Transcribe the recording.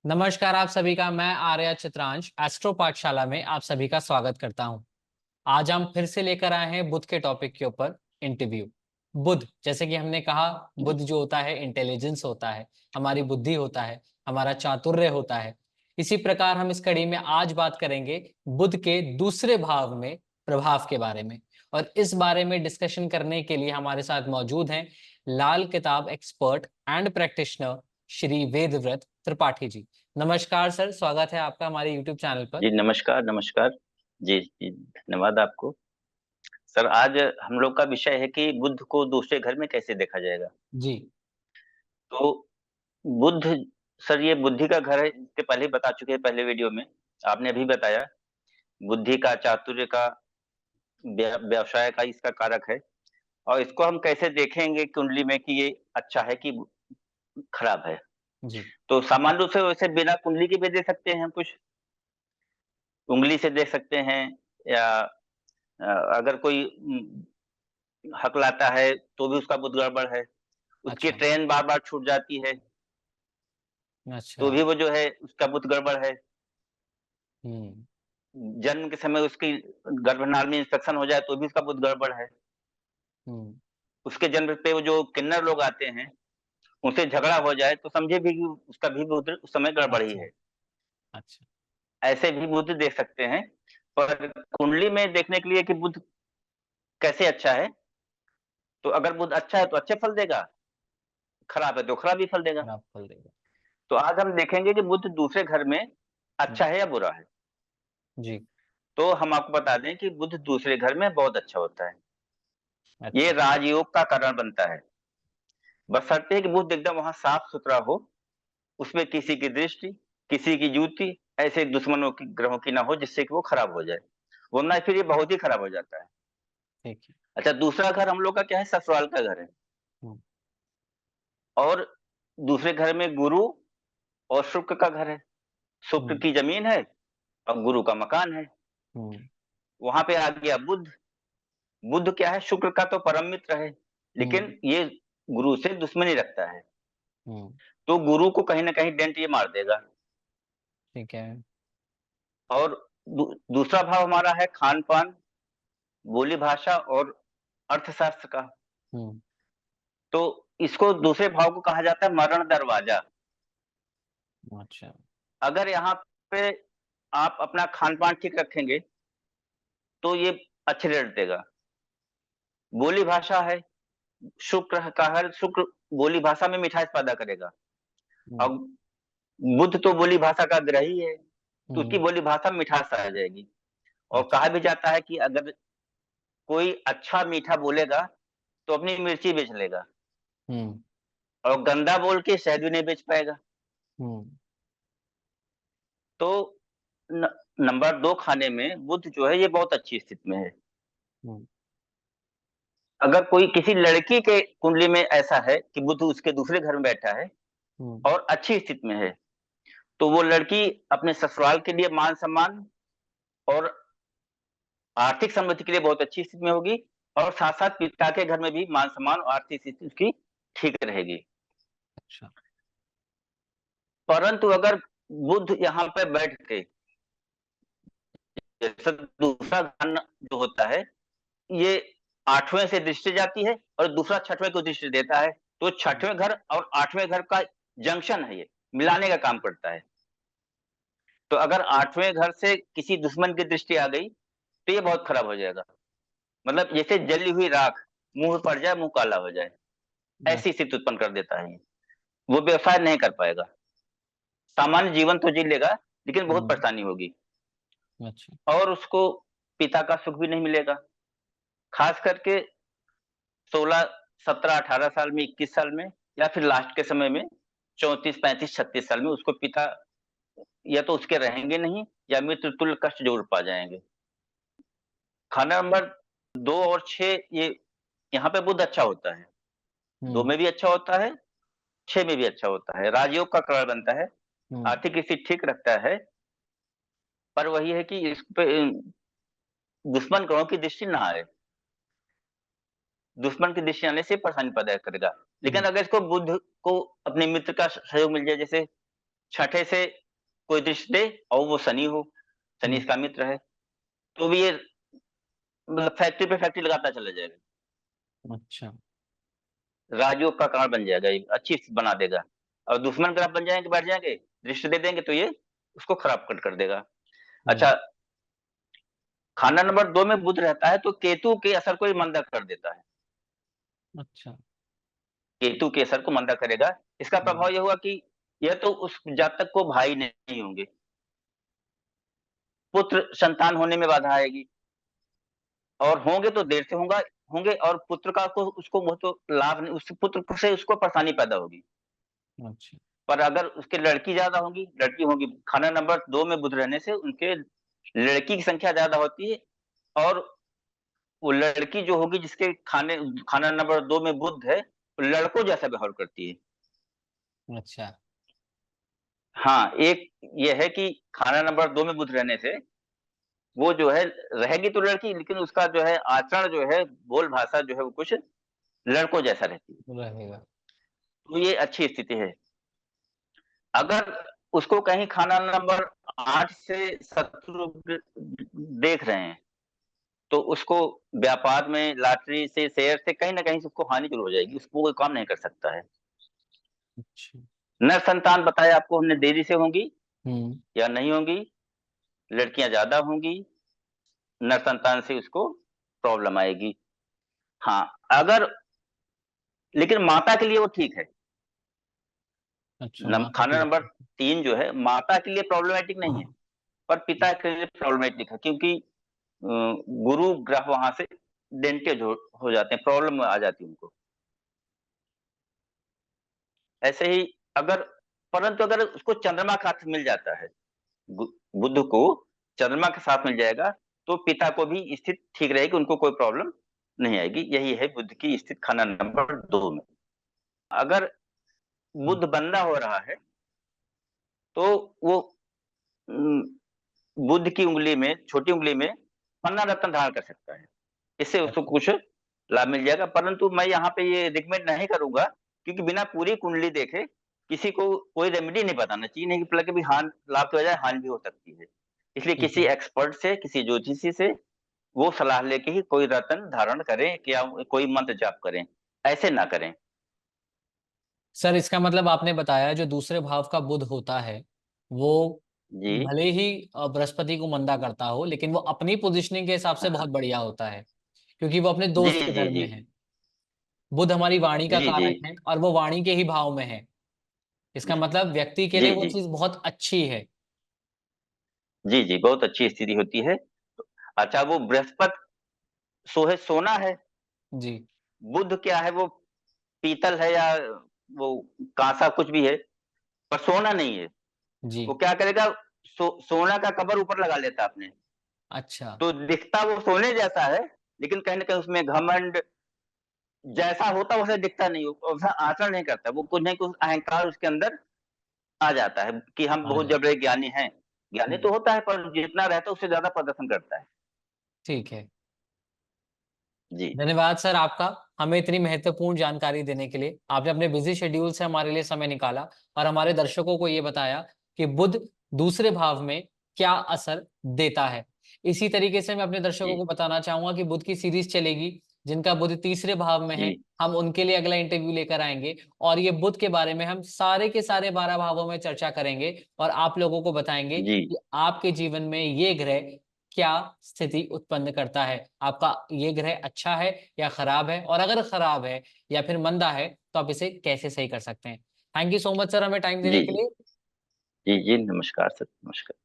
नमस्कार आप सभी का। मैं आर्या चित्रांश एस्ट्रो पाठशाला में आप सभी का स्वागत करता हूं। आज हम फिर से लेकर आए हैं बुध के टॉपिक के ऊपर इंटरव्यू। बुध, जैसे कि हमने कहा, बुध जो होता है इंटेलिजेंस होता है, हमारी बुद्धि होता है, हमारा चातुर्य होता है। इसी प्रकार हम इस कड़ी में आज बात करेंगे बुध के दूसरे भाव में प्रभाव के बारे में। और इस बारे में डिस्कशन करने के लिए हमारे साथ मौजूद हैं लाल किताब expert and practitioner Shri Vedvrat Tripathi ji. नमस्कार सर, स्वागत है आपका हमारे यूट्यूब चैनल पर। जी नमस्कार नमस्कार। जी जी धन्यवाद आपको। सर आज हम लोग का विषय है कि बुद्ध को दूसरे घर में कैसे देखा जाएगा। जी। तो बुद्ध, सर ये बुद्धि का घर है, इसके पहले ही बता चुके हैं पहले वीडियो में। आपने अभी बताया बुद्धि का, चातुर्य का, व्यवसाय का इसका कारक है। और इसको हम कैसे देखेंगे कुंडली में कि ये अच्छा है कि खराब है। जी। तो सामान्य रूप से वैसे बिना कुंडली के भी दे सकते हैं हम, कुछ उंगली से देख सकते हैं, या अगर कोई हकलाता है तो भी उसका बुद्ध गड़बड़ है। उसकी अच्छा। ट्रेन बार बार छूट जाती है अच्छा। तो भी वो जो है उसका बुद्ध गड़बड़ है। हम्म। जन्म के समय उसकी गर्भनाल में इंफेक्शन हो जाए तो भी उसका बुद्ध गड़बड़ है। हम्म। उसके जन्म पे वो जो किन्नर लोग आते हैं उनसे झगड़ा हो जाए तो समझे भी कि उसका भी बुद्ध उस समय गड़बड़ ही अच्छा। है। अच्छा। ऐसे भी बुद्ध देख सकते हैं। पर कुंडली में देखने के लिए कि बुद्ध कैसे अच्छा है, तो अगर बुद्ध अच्छा है तो अच्छे फल देगा, खराब है तो खराब ही फल देगा। खराब फल देगा। तो आज हम देखेंगे कि बुद्ध दूसरे घर में हम्म। अच्छा है या बुरा है। जी। तो हम आपको बता दें कि बुध दूसरे घर में बहुत अच्छा होता है। ये अच्छा। राजयोग का कारण बनता है। बशर्ते कि बुध एकदम वहां साफ सुथरा हो, उसमें किसी की दृष्टि, किसी की युति, ऐसे दुश्मनों की, ग्रहों की ना हो जिससे कि वो खराब हो जाए, वरना फिर ये बहुत ही खराब हो जाता है। ठीक है। अच्छा, दूसरा घर हम लोग का क्या है, ससुराल का घर है। हम्म। और दूसरे घर में गुरु और शुक्र का घर है। शुक्र हम्म। की जमीन है और गुरु का मकान है। हम्म। वहां पे आ गया बुध। बुध क्या है, शुक्र का तो परम मित्र है, हम्म। लेकिन ये गुरु से दुश्मनी रखता है। हम्म। तो गुरु को कहीं ना कहीं डेंट ये मार देगा। ठीक है। और दूसरा भाव हमारा है खान पान, बोली भाषा और अर्थशास्त्र का। हम्म। तो इसको दूसरे भाव को कहा जाता है मरण दरवाजा। अच्छा। अगर यहाँ पे आप अपना खान पान ठीक रखेंगे तो ये अच्छे रेट देगा। बोली भाषा है, शुक्र का हर शुक्र बोली भाषा में मिठास पैदा करेगा। हम्म। और बुद्ध तो बोली भाषा का ग्रही है, तो उसकी हम्म। बोली भाषा में मिठास आ जाएगी। और अच्छा। कहा भी जाता है कि अगर कोई अच्छा मीठा बोलेगा तो अपनी मिर्ची बेच लेगा, हम्म। और गंदा बोल के शहद भी नहीं बेच पाएगा। हम्म। तो न, नंबर 2 खाने में बुध जो है ये बहुत अच्छी स्थिति में है। हम्म। अगर कोई किसी लड़की के कुंडली में ऐसा है कि बुध उसके दूसरे घर में बैठा है हम्म। और अच्छी स्थिति में है, तो वो लड़की अपने ससुराल के लिए मान सम्मान और आर्थिक समृद्धि के लिए बहुत अच्छी स्थिति में होगी। और साथ साथ पिता के घर में भी मान सम्मान और आर्थिक स्थिति उसकी ठीक रहेगी। अच्छा। परंतु अगर बुध यहाँ पे बैठ के, जैसे दूसरा घन जो होता है ये 8वें से दृष्टि जाती है और दूसरा 6वें को दृष्टि देता है, तो 6वें घर और 8वें घर का जंक्शन है, ये मिलाने का काम करता है। तो अगर 8वें घर से किसी दुश्मन की दृष्टि आ गई तो ये बहुत खराब हो जाएगा। मतलब जैसे जली हुई राख मुंह पड़ जाए, मुंह काला हो जाए, अच्छा। ऐसी स्थिति उत्पन्न कर देता है ये। वो व्यवसाय नहीं कर पाएगा, सामान्य जीवन तो जी लेगा लेकिन बहुत हम्म। परेशानी होगी। अच्छा। और उसको पिता का सुख भी नहीं मिलेगा। खास करके 16, 17, 18 साल में, 21 साल में, या फिर लास्ट के समय में 34, 35, 36 साल में उसको पिता या तो उसके रहेंगे नहीं, या मृत्यु तुल्य कष्ट जरूर पा जाएंगे। खाना नंबर 2 और 6, ये यहाँ पे बुध अच्छा होता है। 2 हम्म। में भी अच्छा होता है, 6 में भी अच्छा होता है, राजयोग का कारण बनता है, हम्म। आर्थिक स्थिति ठीक रखता है। पर वही है कि इस पे दुश्मन ग्रहों की दृष्टि ना आए। दुश्मन की दृष्टि आने से परेशानी पैदा करेगा। लेकिन हम्म। अगर इसको बुध को अपने मित्र का सहयोग मिल जाए, जैसे छठे से कोई दृष्टि दे और वो शनि हो, शनि इसका मित्र है, तो भी ये मतलब फैक्ट्री पे फैक्ट्री लगाता चला जाएगा। अच्छा। राजयोग का कारण बन जाएगा, ये अच्छी स्थिति बना देगा। और दुश्मन ग्रह बन जाएंगे, बैठ जाएंगे, दृष्टि दे देंगे तो ये उसको खराब कर देगा। हम्म। अच्छा, खाना नंबर 2 में बुध रहता है तो केतु के असर को ये मंदा कर देता है। अच्छा। केतु के असर को मंदा करेगा। इसका हम्म। प्रभाव ये हुआ कि यह तो उस जातक को भाई नहीं होंगे, पुत्र संतान होने में बाधा आएगी, और होंगे तो देर से होंगे होंगे, और पुत्र का को उसको वो तो लाभ नहीं, उस पुत्र से उसको परेशानी पैदा होगी। अच्छा। पर अगर उसके लड़की ज्यादा होंगी, लड़की होगी, खाना नंबर 2 में बुध रहने से उनके लड़की की संख्या ज्यादा होती है, और वो लड़की जो होगी जिसके खाना नंबर 2 में बुध है, वो लड़कों जैसा व्यवहार करती है। अच्छा। हाँ, एक ये है कि खाना नंबर 2 में बुध रहने से वो जो है रहेगी तो लड़की, लेकिन उसका जो है आचरण जो है, बोल भाषा जो है वो कुछ लड़कों जैसा रहती है। रहेगा। तो ये अच्छी स्थिति है। अगर उसको कहीं खाना नंबर 8 से शत्रु देख रहे हैं, तो उसको व्यापार में, लॉटरी से, शेयर से कहीं न कहीं से उसको हानि ज़रूर हो जाएगी, उसको वो काम नहीं कर सकता है। अच्छा। नर संतान बताया आपको हमने, देरी से होंगी हम्म। या नहीं होंगी, लड़कियाँ ज़्यादा होंगी, नर संतान से उसको प्रॉब्लम आएगी। हाँ, अगर लेकिन माता के लिए वो ठीक है। अच्छा, माता के खाना नंबर लिए। 3 जो है माता के लिए प्रॉब्लमैटिक नहीं है, पर पिता के लिए प्रॉब्लमैटिक है, क्योंकि गुरु ग्रह वहां से डेंटेज हो जाते हैं, प्रॉब्लम आ जाती है उनको। ऐसे ही अगर परंतु अगर उसको चंद्रमा का साथ मिल जाता है, बुध को चंद्रमा के साथ मिल जाएगा, तो पिता को भी स्थिति ठीक रहेगी, उनको कोई प्रॉब्लम नहीं आएगी। यही है बुध की स्थिति खाना नंबर 2 में। अगर हम्म। बुध बंदा हो रहा है तो वो उम, बुध की उंगली में, छोटी उंगली में पन्ना रत्न धारण कर सकता है। इससे उसको अच्छा। कुछ लाभ मिल जाएगा, परंतु मैं यहाँ पे ये रिकमेंड नहीं करूँगा, क्योंकि बिना पूरी कुंडली देखे किसी को कोई रेमेडी नहीं बताना चाहिए, नहीं कि कभी लाभ की बजाय हानि भी हो सकती है। इसलिए ठीक किसी है। एक्सपर्ट से, किसी ज्योतिषी से वो सलाह लेके ही कोई रत्न धारण करें, या कोई मंत्र जाप करें, ऐसे ना करें। सर, इसका मतलब आपने बताया जो दूसरे भाव का बुध होता है वो जी। भले ही बृहस्पति को मंदा करता हो, लेकिन वो अपनी पोजीशनिंग के हिसाब से हाँ, बहुत बढ़िया होता है, क्योंकि वो अपने जी, दोस्त के जी, घर में जी। है। बुध हमारी वाणी का जी, जी। कारक है और वो वाणी के ही भाव में है। इसका मतलब व्यक्ति के लिए जी, वो जी। चीज बहुत अच्छी है। जी, जी, बहुत अच्छी स्थिति होती है। अच्छा, वो बृहस्पति सोना है, जी। बुध क्या है, वो पीतल है या वो काँसा कुछ भी है, पर सोना नहीं है। जी। वो क्या करेगा, सोना का कवर ऊपर लगा लेता है अपने, अच्छा। तो दिखता वो सोने जैसा है, लेकिन कहीं न कहीं उसमें घमंड जैसा होता वैसा दिखता नहीं, वो वैसा आचरण नहीं करता। वो कुछ नहीं, कुछ अहंकार उसके अंदर आ जाता है कि हम आ बहुत जाए। बड़े ज्ञानी हैं। ज्ञानी हम्म। तो होता है, पर जितना रहता है उससे ज़्यादा प्रदर्शन करता है। ठीक है। जी, धन्यवाद सर आपका, हमें इतनी महत्वपूर्ण जानकारी देने के लिए। आपने अपने बिजी शेड्यूल से हमारे लिए समय निकाला और हमारे दर्शकों को ये बताया कि बुध दूसरे भाव में क्या असर देता है। इसी तरीके से मैं अपने दर्शकों जी, को बताना चाहूंगा कि बुध की सीरीज चलेगी, जिनका बुध तीसरे भाव में है। जी, हम उनके लिए अगला इंटरव्यू लेकर आएंगे और ये बुध के बारे में हम सारे के सारे 12 भावों में चर्चा करेंगे और आप लोगों को बताएंगे जी, कि आपके जीवन में ये ग्रह क्या स्थिति उत्पन्न करता है। आपका ये ग्रह अच्छा है या खराब है, और अगर खराब है या फिर मंदा है तो आप इसे कैसे सही कर सकते हैं। Thank you so much sir, हमें टाइम देने जी, के जी, लिए। जी, जी, नमस्कार सर, नमस्कार।